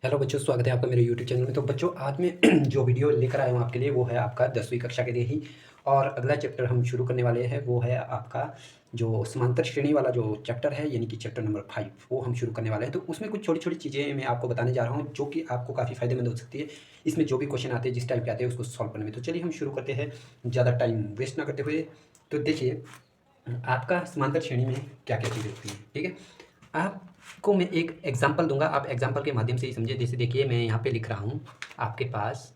Hello बच्चों, स्वागत है आपका मेरे यूट्यूब चैनल में। तो बच्चों, आज मैं जो वीडियो लेकर आया हूँ आपके लिए वो है आपका 10वीं कक्षा के लिए ही। और अगला चैप्टर हम शुरू करने वाले हैं वो है आपका जो समांतर श्रेणी वाला जो चैप्टर है, यानी कि चैप्टर नंबर 5 वो हम शुरू करने वाले हैं। तो उसमें कुछ छोटी छोटी चीज़ें मैं आपको बताने जा रहा हूँ जो कि आपको काफ़ी फ़ायदेमंद हो सकती है। इसमें जो भी क्वेश्चन आते हैं, जिस टाइप के आते हैं, उसको सॉल्व करने में। तो चलिए हम शुरू करते हैं ज़्यादा टाइम वेस्ट ना करते हुए। तो देखिए, आपका समांतर श्रेणी में क्या क्या चीज़ें होती हैं, ठीक है। आपको मैं एक एग्जांपल दूंगा, आप एग्जांपल के माध्यम से ही समझिए। जैसे देखिए, मैं यहाँ पे लिख रहा हूँ आपके पास,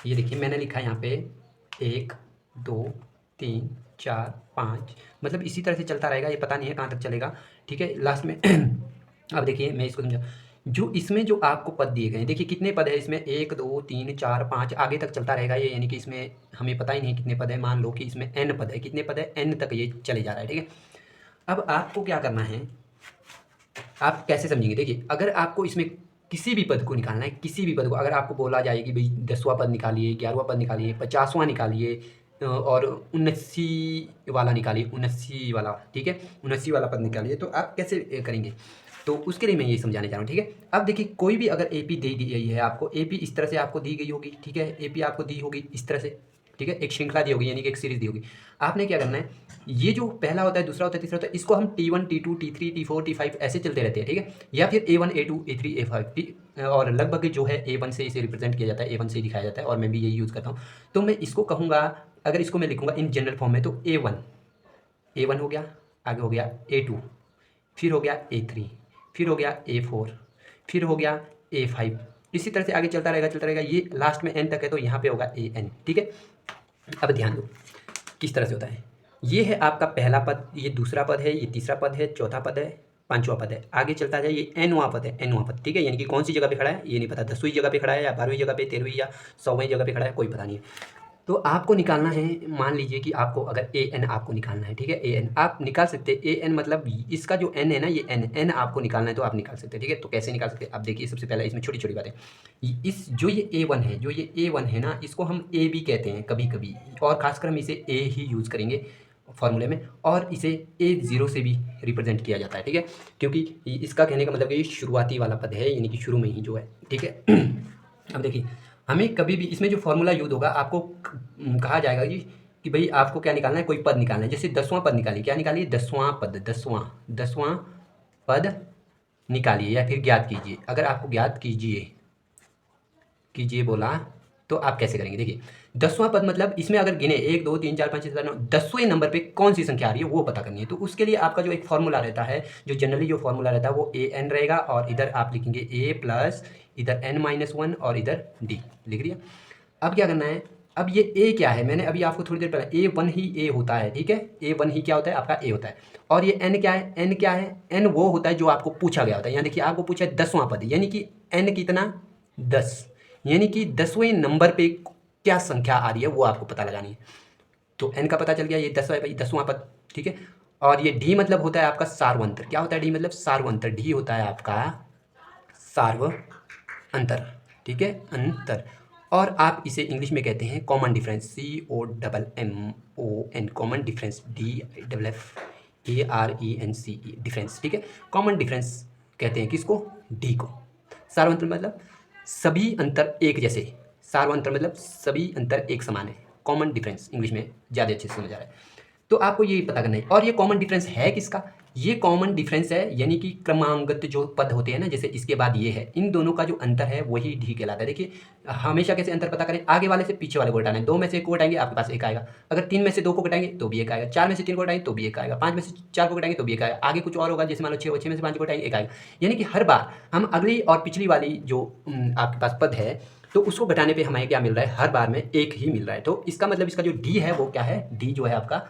ये देखिए मैंने लिखा है यहाँ पे 1 2 3 4 5, मतलब इसी तरह से चलता रहेगा, ये पता नहीं है कहाँ तक चलेगा, ठीक है। लास्ट में अब देखिए मैं इसको समझा, जो इसमें जो आपको पद दिए गए हैं, देखिए कितने पद है इसमें, 1 2 3 4 5 आगे तक चलता रहेगा ये, यानी कि इसमें हमें पता ही नहीं कितने पद है। मान लो कि इसमें n पद है, कितने पद है, n तक ये चले जा रहा है, ठीक है। अब आपको क्या करना है, आप कैसे समझेंगे, देखिए अगर आपको इसमें किसी भी पद को निकालना है, किसी भी पद को, अगर आपको बोला जाए कि भाई 10वां पद निकालिए, 11वां पद निकालिए, 50वां निकालिए, और 79 वाला निकालिए, 79 वाला, ठीक है, 79 वाला पद निकालिए, तो आप कैसे करेंगे। तो उसके लिए मैं ये समझाने जा रहा हूँ, ठीक है। अब देखिए कोई भी अगर एपी दे दी गई है आपको, एपी इस तरह से आपको दी गई होगी, ठीक है, एपी आपको दी होगी इस तरह से, ठीक है, एक श्रृंखला दी होगी, यानी कि एक सीरीज दी होगी। आपने क्या करना है, ये जो पहला होता है, दूसरा होता है, तीसरा होता है, इसको हम T1 T2 T3 T4 T5 ऐसे चलते रहते हैं, ठीक है। या फिर A1 A2 A3 A5 और लगभग जो है A1 से इसे रिप्रेजेंट किया जाता है, A1 से दिखाया जाता है, और मैं भी यही यूज़ करता हूँ। तो मैं इसको कहूँगा, अगर इसको मैं लिखूँगा इन जनरल फॉर्म में, तो A1 हो गया, आगे हो गया A2, फिर हो गया A3, फिर हो गया A4, फिर हो गया A5, इसी तरह से आगे चलता रहेगा चलता रहेगा, ये लास्ट में n तक है, तो यहाँ पे होगा AN, ठीक है। अब ध्यान दो किस तरह से होता है, ये है आपका पहला पद, ये दूसरा पद है, ये तीसरा पद है, चौथा पद है, पांचवा पद है, आगे चलता जाए, ये एनवां पद है, एनवां पद, ठीक है। यानी कि कौन सी जगह पे खड़ा है ये नहीं पता, 10वीं जगह पे खड़ा है या 12वीं जगह पे, 13वीं या 100वीं जगह पे खड़ा है, कोई पता नहीं है। तो आपको निकालना है, मान लीजिए कि आपको अगर ए एन आपको निकालना है, ठीक है, ए एन आप निकाल सकते हैं। ए एन मतलब इसका जो एन है ना, ये एन आपको निकालना है, तो आप निकाल सकते हैं, ठीक है। तो कैसे निकाल सकते हैं, आप देखिए, सबसे पहले इसमें छोटी छोटी बातें, इस जो ये A1 है, जो ये A1 है ना, इसको हम ए भी कहते हैं कभी कभी, और खासकर हम इसे ए ही यूज़ करेंगे फॉर्मूले में, और इसे A0 से भी रिप्रेजेंट किया जाता है, ठीक है, क्योंकि इसका कहने का मतलब कि ये शुरुआती वाला पद है, यानी कि शुरू में ही जो है, ठीक है। अब देखिए, हमें कभी भी इसमें जो फॉर्मूला यूज होगा, आपको कहा जाएगा कि भाई आपको क्या निकालना है, कोई पद निकालना है। जैसे 10वां पद निकालिए, क्या निकालिए, 10वां पद, 10वां पद निकालिए या फिर ज्ञात कीजिए। अगर आपको ज्ञात कीजिए कीजिए बोला, तो आप कैसे करेंगे, देखिए 10वां पद मतलब इसमें अगर गिने 1 2 3 4 5 6 7 9, 10वें नंबर पे कौन सी संख्या आ रही है वो पता करनी है। तो उसके लिए आपका जो एक फॉर्मूला रहता है, जो जनरली जो फॉर्मूला रहता है वो AN रहेगा, और इधर आप लिखेंगे A प्लस इधर N-1 और इधर D लिख दिया। अब क्या करना है, अब ये A क्या है, मैंने अभी आपको थोड़ी देर पहले A1 ही A होता है, ठीक है, A1 ही क्या होता है, आपका A होता है। और ये N क्या है, N क्या है, N वो होता है जो आपको पूछा गया होता है। यहाँ देखिए आपको पूछा है 10वां पद, यानी कि N कितना, 10, यानी कि 10वें नंबर पे क्या संख्या आ रही है वो आपको पता लगानी है। तो n का पता चल गया, ये 10वां पद, ठीक है। और ये डी मतलब होता है आपका सार्वंतर, क्या होता है डी मतलब, सार्वंतर, डी होता है आपका सार्व अंतर, ठीक है, अंतर। और आप इसे इंग्लिश में कहते हैं common difference, COMMON, common difference, DEFFARENCE, difference, ठीक है। कॉमन डिफरेंस कहते हैं किसको, डी को। सार्वंतर मतलब सभी अंतर एक जैसे, सार्वंतर मतलब सभी अंतर एक समान है, कॉमन डिफरेंस इंग्लिश में ज़्यादा अच्छे से समझ आ रहा है। तो आपको ये पता करना है। और ये कॉमन डिफरेंस है किसका, ये कॉमन डिफरेंस है, यानी कि क्रमांगत जो पद होते हैं ना, जैसे इसके बाद ये है, इन दोनों का जो अंतर है वही डी कहलाता है। देखिए हमेशा कैसे अंतर पता करें, आगे वाले से पीछे वाले को घटाना है, 2 में से 1 को घटाएंगे आपके पास 1 आएगा, अगर 3 में से 2 को घटाएंगे तो भी 1 आएगा, 4 में से 3 को घटाएंगे तो भी 1 आएगा, 5 में से 4 को घटाएंगे तो भी 1 आएगा, आगे कुछ और होगा, जैसे मान लो 6 में से 5 को घटाएंगे 1 आएगा। यानी कि हर बार हम अगली और पिछली वाली जो आपके पास पद है, तो उसको घटाने पे हमें क्या मिल रहा है, हर बार में 1 ही मिल रहा है। तो इसका मतलब इसका जो डी है वो क्या है, डी जो है आपका,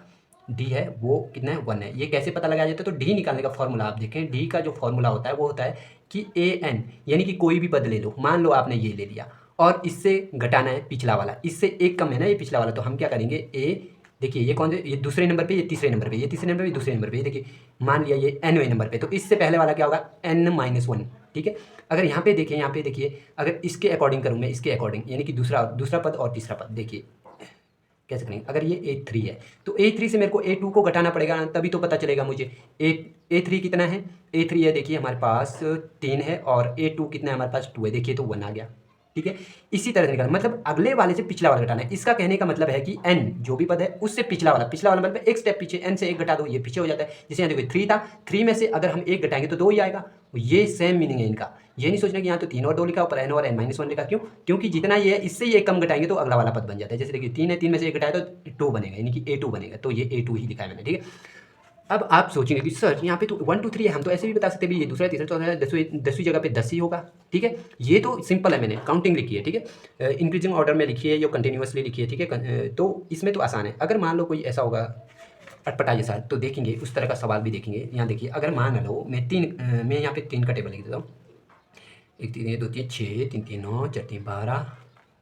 डी है वो कितना है, 1 है। ये कैसे पता लगाया जाता है, तो डी निकालने का फॉर्मूला आप देखें, डी का जो फॉर्मूला होता है वो होता है कि AN, यानी कि कोई भी पद ले लो, मान लो आपने ये ले लिया और इससे घटाना है पिछला वाला, इससे 1 कम है ना ये पिछला वाला, तो हम क्या करेंगे, देखिए ये कौन से, ये दूसरे नंबर पे, ये तीसरे नंबर पे, ये तीसरे नंबर पे, ये दूसरे नंबर पे, ये देखिए मान लिया ये nवें नंबर पे, तो इससे पहले वाला क्या होगा, N-1, ठीक है। अगर यहाँ पे देखिए, यहाँ पे देखिए, अगर इसके अकॉर्डिंग करूँ मैं, इसके अकॉर्डिंग, यानी कि दूसरा पद और तीसरा पद, देखिए कैसे करेंगे, अगर ये A3 है तो A3 से मेरे को A2 को घटाना पड़ेगा ना, तभी तो पता चलेगा मुझे। A3 कितना है, A3 है देखिए हमारे पास 3 है, और A2 कितना है हमारे पास 2 है, देखिए तो 1 आ गया। ठीक है, इसी तरह से निकालना, मतलब अगले वाले से पिछला वाला घटाना है। इसका कहने का मतलब है कि n जो भी पद है उससे पिछला वाला मतलब एक स्टेप पीछे, n से एक घटा दो, ये पीछे हो जाता है। जैसे यहाँ देखो 3 था, 3 में से अगर हम एक घटाएंगे तो 2 ही आएगा। ये सेम मीनिंग है इनका, ये नहीं सोचना कि यहाँ तो 3 और 2 लिखा, ऊपर n और n-1 लिखा। क्यों? क्योंकि जितना ये है इससे ये कम घटाएंगे तो अगला वाला पद बन जाता है। जैसे देखिए 3 है, 3 में से एक घटाए तो 2 बनेगा, यानी कि A2 बनेगा, तो ये A2 ही लिखा है मैंने। ठीक है, अब आप सोचेंगे कि सर यहाँ पे तो 1 2 3 है, हम तो ऐसे भी बता सकते हैं भी ये दूसरा तीसरा चौथा 10वीं जगह पे 10 ही होगा। ठीक है, ये तो सिंपल है, मैंने काउंटिंग लिखी है। ठीक है, इंक्रीजिंग ऑर्डर में लिखी है या कंटिन्यूअसली लिखी है। ठीक है, तो इसमें तो आसान है। अगर मान लो कोई ऐसा होगा अटपटा जैसा, तो देखेंगे उस तरह का सवाल भी देखेंगे। यहाँ देखिए, अगर मान लो मैं यहाँ पे 3 का टेबल लिख देता हूँ। 1 3 2 3 6, 3 3 9, 4 3 12,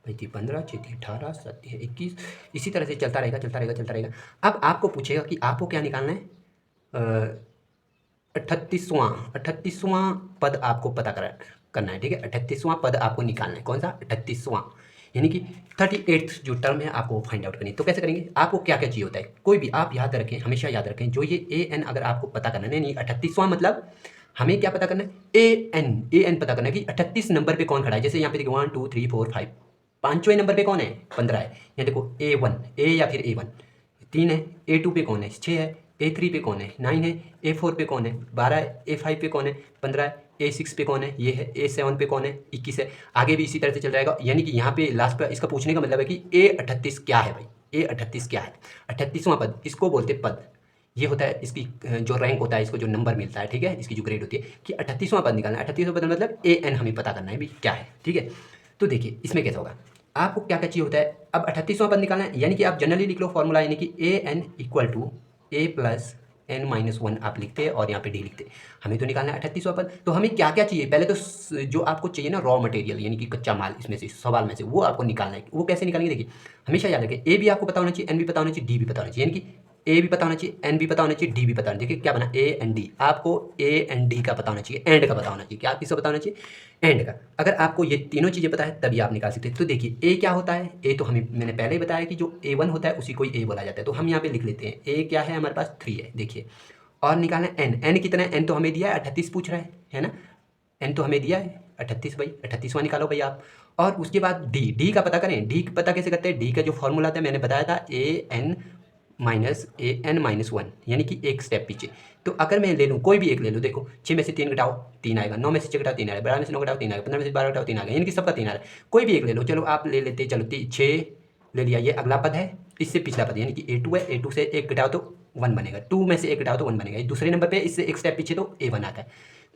5 3 15, 6 3 18, 7 3 21, इसी तरह से चलता रहेगा चलता रहेगा चलता रहेगा। अब आपको पूछेगा कि आपको क्या निकालना है, 38वां पद आपको पता करना है। ठीक है, 38वां पद आपको निकालना है। कौन सा? 38वां, यानी कि 38th जो टर्म है आपको फाइंड आउट करनी है। तो कैसे करेंगे, आपको क्या क्या चाहिए होता है, कोई भी आप याद रखें, हमेशा याद रखें, जो ये an अगर आपको पता करना है, नहीं 38वां मतलब हमें क्या पता करना है, an पता करना है कि 38 नंबर पे कौन खड़ा है। जैसे यहाँ पे देखो 1 2 3 4 5, पाँचवें नंबर पे कौन है, 15 है। यहाँ देखो A1, A या फिर A1 3 है, A2 पे कौन है, 6 है, A3 पे कौन है, 9 है, A4 पे कौन है, 12 है, A5 पे कौन है, 15 है, A6 पे कौन है, ये है, A7 पे कौन है, 21 है। आगे भी इसी तरह से चल जाएगा। यानी कि यहाँ पे लास्ट पे इसका पूछने का मतलब है कि A38 क्या है भाई, A38 क्या है। 38वां पद, इसको बोलते पद। ये होता है इसकी जो रैंक होता है, इसको जो नंबर मिलता है। ठीक है, इसकी जो ग्रेड होती है कि 38वां पद निकालना है। 38वां पद मतलब an हमें पता करना है भी क्या है। ठीक है, तो देखिए इसमें कैसा होगा, आपको क्या क्या चाहिए होता है। अब 38वां पद निकालना है, यानी कि आप जनरली लिख लो फॉर्मूला, यानी कि an equal to a plus n-1 आप लिखते हैं और यहाँ पे d लिखते हैं। हमें तो निकालना है 38वां पद। तो हमें क्या क्या चाहिए, पहले तो जो आपको चाहिए ना रॉ मटेरियल, यानी कि कच्चा माल, इसमें से सवाल में से वो आपको निकालना है। वो कैसे निकालेंगे, देखिए हमेशा याद रखें, a भी आपको पता होना चाहिए, n भी पता होना चाहिए, d भी पता होना चाहिए। यानी कि ए भी पता होना चाहिए, एन भी पता होना चाहिए, डी भी पता होना चाहिए। देखिए क्या बना, ए एंड डी। आपको ए एंड डी का पता होना चाहिए, एंड का पता होना चाहिए। क्या किसका पता होना चाहिए, एंड का। अगर आपको ये तीनों चीज़ें पता है तभी आप निकाल सकते हैं। तो देखिए ए क्या होता है, ए तो मैंने पहले ही बताया कि जो A1 होता है उसी को ए बोला जाता है। तो हम यहाँ पे लिख लेते हैं, ए क्या है हमारे पास 3 है। देखिए, और निकालना है एन कितना है, एन तो हमें दिया है 38 पूछ रहा है ना, एन तो हमें दिया है 38 भाई, 38वां निकालो भाई आप। और उसके बाद डी का पता करें। डी पता कैसे करते हैं, डी का जो फॉर्मूला था मैंने बताया था, an-1, यानी कि एक स्टेप पीछे। तो अगर मैं ले लूँ कोई भी एक ले लूँ, देखो 6 में से 3 घटाओ 3 आएगा, 9 में से 6 घटाओ 3 आएगा, 12 में से 9 घटाओ 3 आएगा, 15 में से 12 घटाओ 3 आएगा, यानी कि सबका 3 आ रहा है। कोई भी एक ले लो, चलो आप ले लेते, चलो 6 ले लिया, ये अगला पद है, इससे पिछला पद यानी कि A2 है, A2 से एक घटाओ तो 1 बनेगा, 2 में से एक घटाओ तो 1 बनेगा। दूसरे नंबर पे इससे एक स्टेप पीछे तो A1 आता है।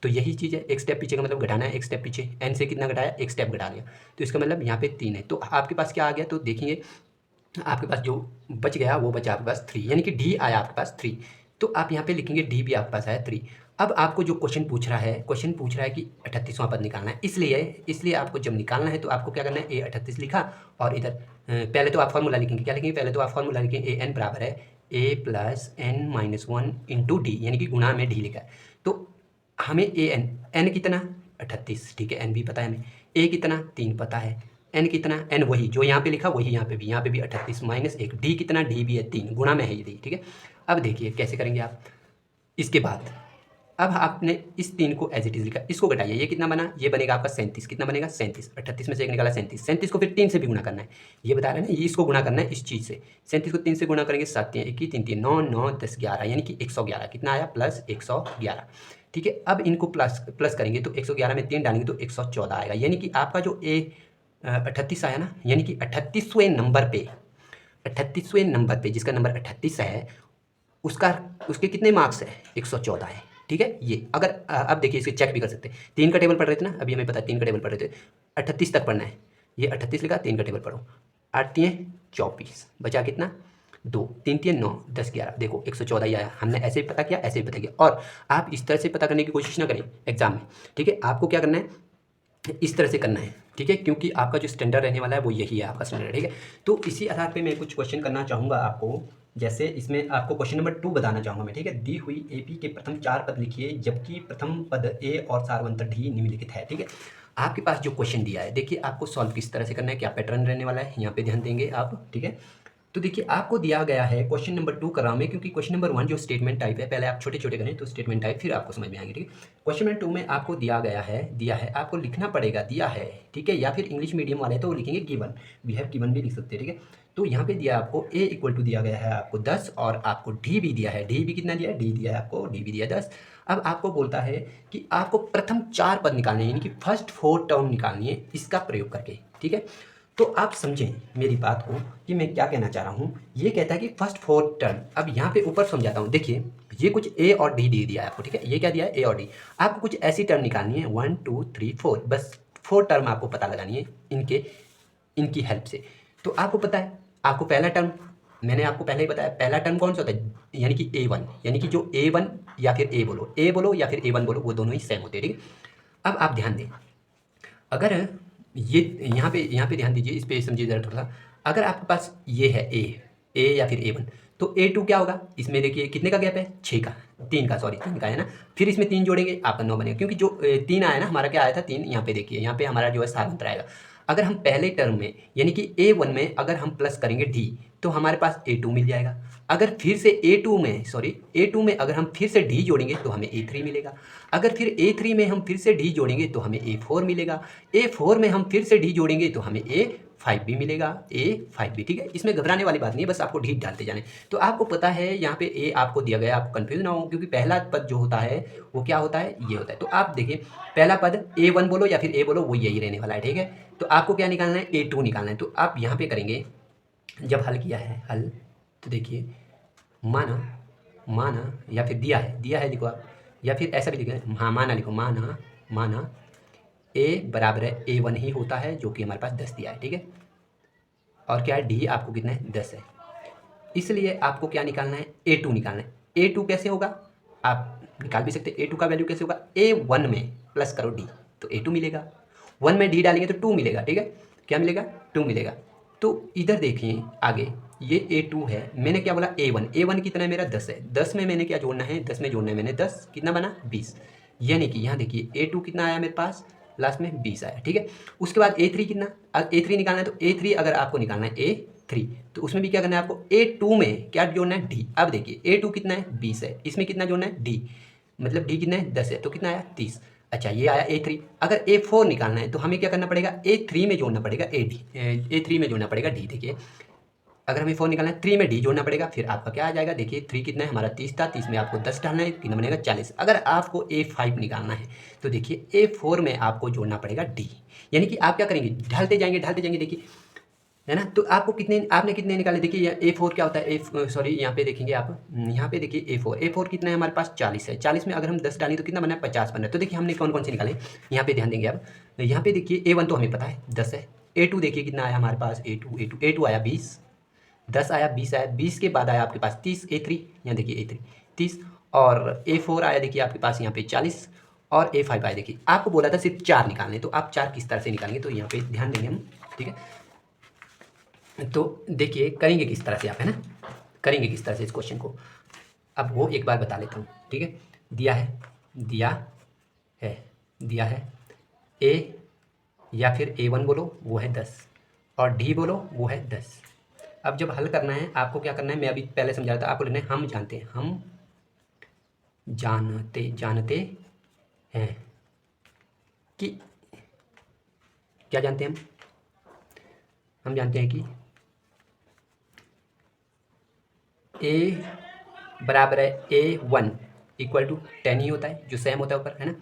तो यही चीज़ है, एक स्टेप पीछे का मतलब घटाना है, एक स्टेप पीछे। एन से कितना घटाया, एक स्टेप घटा लिया, तो इसका मतलब यहाँ पे 3 है। तो आपके पास क्या आ गया, तो देखेंगे आपके पास जो बच गया वो बचा आपके पास 3, यानी कि डी आया आपके पास 3। तो आप यहाँ पे लिखेंगे डी भी आपके पास आया 3। अब आपको जो क्वेश्चन पूछ रहा है कि 38वां पद निकालना है, इसलिए आपको जब निकालना है तो आपको क्या करना है, A38 लिखा, और इधर पहले तो आप फॉर्मूला लिखेंगे। क्या लिखेंगे, पहले तो आप फॉर्मूला लिखेंगे, an बराबर है a plus n-1 into D, यानी कि गुणा में डी लिखा है। तो हमें n कितना 38, ठीक है, n भी पता है हमें, a कितना 3 पता है, n कितना, n वही जो यहाँ पे लिखा वही यहाँ पे भी 38 माइनस 1, डी कितना, डी भी है 3, गुणा में है ये डी। ठीक है, अब देखिए कैसे करेंगे आप। इसके बाद अब आपने इस 3 को एज इट इज लिखा, इसको घटाइए, ये कितना बना, ये बनेगा आपका 37। कितना बनेगा, 37। 38 में से एक निकाला 37, 37 को फिर 3 से भी गुणा करना है, ये बता रहे हैं ना, ये इसको गुणा करना है इस चीज़ से। 37 को 3 से गुणा करेंगे, 7 3 21 3 3 9 9 10 11, यानी कि 111। कितना आया, प्लस 111। ठीक है, अब इनको प्लस करेंगे तो 111 में 3 डालेंगे तो 114 आएगा, यानी कि आपका जो 38 आया ना, यानी कि 38वें नंबर पे जिसका नंबर 38 है उसके कितने मार्क्स है, 114 है। ठीक है, ये अगर अब देखिए इसके चेक भी कर सकते हैं। 3 का टेबल पढ़ रहे थे ना, अभी हमें पता है 3 का टेबल पढ़ रहे थे, 38 तक पढ़ना है, ये 38 लिखा, 3 का टेबल पढ़ो, 8 3 24, बचा कितना 2, 3 3 9 10 11, देखो 114 ही आया। हमने ऐसे भी पता किया, ऐसे भी पता किया। और आप इस तरह से पता करने की कोशिश ना करें एग्जाम में। ठीक है, आपको क्या करना है, इस तरह से करना है। ठीक है, क्योंकि आपका जो स्टैंडर्ड रहने वाला है वो यही है आपका स्टैंडर्ड। ठीक है, तो इसी आधार पे मैं कुछ क्वेश्चन करना चाहूँगा आपको। जैसे इसमें आपको क्वेश्चन नंबर 2 बताना चाहूँगा मैं। ठीक है, दी हुई AP के प्रथम 4 पद लिखिए, जबकि प्रथम पद A और सारवंतर D निम्नलिखित है। ठीक है, आपके पास जो क्वेश्चन दिया है, देखिए आपको सॉल्व किस तरह से करना है, क्या पैटर्न रहने वाला है, यहाँ पे ध्यान देंगे आप। ठीक है, तो देखिए आपको दिया गया है क्वेश्चन नंबर 2 कर रहा हूँ मैं, क्योंकि क्वेश्चन नंबर 1 जो स्टेटमेंट टाइप है, पहले आप छोटे-छोटे करें तो स्टेटमेंट टाइप फिर आपको समझ में आएंगे, ठीक है। क्वेश्चन नंबर 2 में आपको दिया है, आपको लिखना पड़ेगा दिया है, ठीक है, या फिर इंग्लिश मीडियम वाले तो वो लिखेंगे गिवन, वी हैव गिवन भी लिख सकते हैं, ठीक है। तो यहाँ पे दिया आपको ए इक्वल टू दिया गया है आपको 10 और आपको डी भी दिया है, डी भी कितना दिया है, डी दिया है आपको, डी भी दिया 10। अब आपको बोलता है कि आपको प्रथम 4 पद निकालने हैं, यानी कि फर्स्ट 4 टर्म निकालनी है इसका प्रयोग करके, ठीक है। तो आप समझें मेरी बात को कि मैं क्या कहना चाह रहा हूँ। ये कहता है कि फर्स्ट 4 टर्म, अब यहाँ पे ऊपर समझाता हूँ। देखिए ये कुछ ए और डी दे दिया है आपको, ठीक है, ये क्या दिया है, ए और डी। आपको कुछ ऐसी टर्म निकालनी है 1 2 3 4, बस 4 टर्म आपको पता लगानी है इनकी हेल्प से। तो आपको पता है, आपको पहला टर्म मैंने आपको पहले ही बताया, पहला टर्म कौन सा होता है, यानी कि A1, यानी कि जो A1 या फिर ए बोलो या फिर A1 बोलो, वो दोनों ही सेम होते हैं, ठीक है। अब आप ध्यान दें, अगर ये यहाँ पे ध्यान दीजिए, इस पे समझिए ज़रा थोड़ा सा। अगर आपके पास ये है ए या फिर A1, तो A2 क्या होगा, इसमें देखिए कितने का गैप है, 6 का, 3 का, सॉरी 3 का है ना। फिर इसमें 3 जोड़ेंगे आपका 9 बनेगा, क्योंकि जो 3 आया ना हमारा, क्या आया था 3, यहाँ पे देखिए, यहाँ पे हमारा जो है सारांतर आएगा। अगर हम पहले टर्म में यानी कि A1 में अगर हम प्लस करेंगे डी, तो हमारे पास A2 मिल जाएगा। अगर फिर से A2 में अगर हम फिर से डी जोड़ेंगे तो हमें A3 मिलेगा। अगर फिर A3 में हम फिर से डी जोड़ेंगे तो हमें A4 मिलेगा। A4 में हम फिर से डी जोड़ेंगे तो हमें A5 भी मिलेगा, A5 भी, ठीक है। इसमें घबराने वाली बात नहीं है, बस आपको डी डालते जाने। तो आपको पता है यहाँ पे ए आपको दिया गया, आपको कंफ्यूज ना हो, क्योंकि पहला पद जो होता है वो क्या होता है, ये होता है। तो आप देखिए पहला पद A1 बोलो या फिर ए बोलो, वो यही रहने वाला है, ठीक है। तो आपको क्या निकालना है, A2 निकालना है। तो आप यहाँ पे करेंगे, जब हल किया है हल, तो देखिए माना या फिर दिया है लिखो आप, या फिर ऐसा भी लिखो, हाँ माना लिखो, माना ए बराबर है A1 ही होता है, जो कि हमारे पास 10 दिया है, ठीक है। और क्या है, डी आपको कितना है, 10 है। इसलिए आपको क्या निकालना है, A2 निकालना है। A2 कैसे होगा, आप निकाल भी सकते हैं। A2 का वैल्यू कैसे होगा, A1 में प्लस करो डी तो A2 मिलेगा, 1 में डी डालेंगे तो 2 मिलेगा, ठीक है। क्या मिलेगा, 2 मिलेगा। तो इधर देखिए आगे, ये A2 है, मैंने क्या बोला, A1 कितना है मेरा, 10 है। 10 में मैंने क्या जोड़ना है, 10 में जोड़ना है मैंने 10, कितना बना, 20। यानी कि यहाँ देखिए A2 कितना आया मेरे पास, लास्ट में 20 आया, ठीक है। उसके बाद A3 कितना, A3 निकालना है। तो A3 अगर आपको निकालना है A3, तो उसमें भी क्या करना है आपको, A2 में क्या जोड़ना है, डी। अब देखिए A2 कितना है, 20 है, इसमें कितना जोड़ना है, डी, मतलब डी कितना है, 10 है, तो कितना आया, 30। अच्छा ये आया A3। अगर A4 निकालना है तो हमें क्या करना पड़ेगा, A3 में जोड़ना पड़ेगा A3 में जोड़ना पड़ेगा डी। देखिए अगर हमें 4 निकालना है, 3 में डी जोड़ना पड़ेगा, फिर आपका क्या आ जाएगा, देखिए 3 कितना है हमारा, 30 था, 30 में आपको 10 डालना है, कितना बनेगा, 40। अगर आपको A5 निकालना है तो देखिए A4 में आपको जोड़ना पड़ेगा डी। यानी कि आप क्या करेंगे, ढालते जाएंगे, देखिए है ना। तो आपको आपने कितने निकाले, देखिए A4 क्या होता है, सॉरी यहाँ पे देखेंगे आप, यहाँ पे देखिए A4 कितना है हमारे पास, 40 है। 40 में अगर हम 10 डालें तो कितना बना है, 50 बना है। तो देखिए हमने कौन कौन से निकाले, यहाँ पे ध्यान देंगे आप। यहाँ पे देखिए A1 तो हमें पता है 10 है। A2 देखिए कितना आया हमारे पास, A2 आया 20, 10 आया, 20 आया, 20 के बाद आया आपके पास 30, A3, यहाँ देखिए A3 30, और A4 आया देखिए आपके पास यहाँ पे 40, और A5 आया। देखिए आपको बोला था सिर्फ 4 निकालने, तो आप 4 किस तरह से निकालेंगे, तो यहाँ पे ध्यान देंगे हम, ठीक है। तो देखिए करेंगे किस तरह से आप, है ना, करेंगे किस तरह से इस क्वेश्चन को, अब वो एक बार बता लेता हूँ, ठीक है। दिया है ए या फिर A1 बोलो वो है 10, और डी बोलो वो है 10। अब जब हल करना है आपको क्या करना है, मैं अभी पहले समझा रहा था, आपको लिखना है हम जानते हैं कि, क्या जानते हैं हम जानते हैं कि A बराबर है A1 इक्वल टू 10 ही होता है, जो सेम होता है ऊपर, है ना।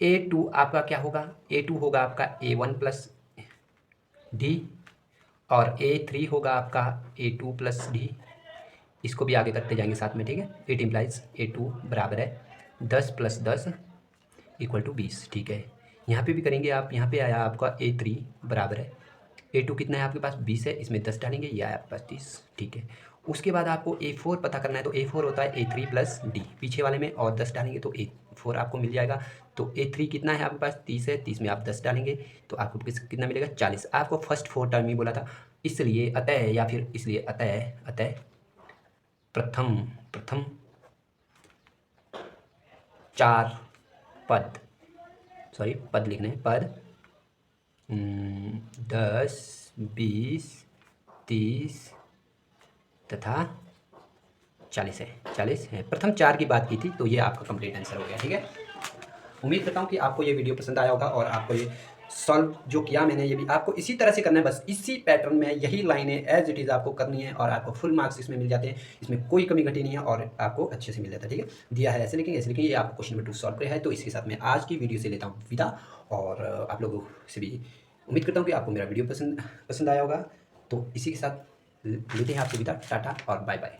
A2 आपका क्या होगा, A2 होगा आपका A1 प्लस डी, और A3 होगा आपका A2 प्लस डी। इसको भी आगे करते जाएंगे साथ में, ठीक है। इट इम्प्लाइज A2 बराबर है 10 प्लस 10 इक्वल टू 20, ठीक है। यहाँ पे भी करेंगे आप, यहाँ पे आया आपका A3 बराबर है A2 कितना है आपके पास, 20 है, इसमें 10 डालेंगे, ये आया आपके पास 30, ठीक है। उसके बाद आपको A4 पता करना है, तो A4 होता है A3 प्लस डी, पीछे वाले में और 10 डालेंगे तो A4 आपको मिल जाएगा। तो A3 कितना है आपके पास, 30 है, 30 में आप 10 डालेंगे तो आपको कितना मिलेगा, 40। आपको फर्स्ट 4 टर्म ही बोला था, इसलिए अतः प्रथम 4 पद लिखने हैं, पद 10 20 30 तथा 40 है, 40 है। प्रथम 4 की बात की थी, तो ये आपका कंप्लीट आंसर हो गया। ठीक है, उम्मीद करता हूँ कि आपको ये वीडियो पसंद आया होगा और आपको ये सॉल्व जो किया मैंने, ये भी आपको इसी तरह से करना है, बस इसी पैटर्न में यही लाइनें एज इट इज़ आपको करनी है और आपको फुल मार्क्स इसमें मिल जाते हैं। इसमें कोई कमी घटी नहीं है और आपको अच्छे से मिल जाता है। ठीक है, दिया है ऐसे लिखेंगे, ऐसे लिखेंगे। ये आपको क्वेश्चन नंबर 2 सॉल्व किया है। तो इसके साथ मैं आज की वीडियो से लेता हूँ विदा और आप लोगों से भी उम्मीद करता हूँ कि आपको मेरा वीडियो पसंद आया होगा। तो इसी के साथ लेते हैं आपसे विदा, टाटा और बाय बाय।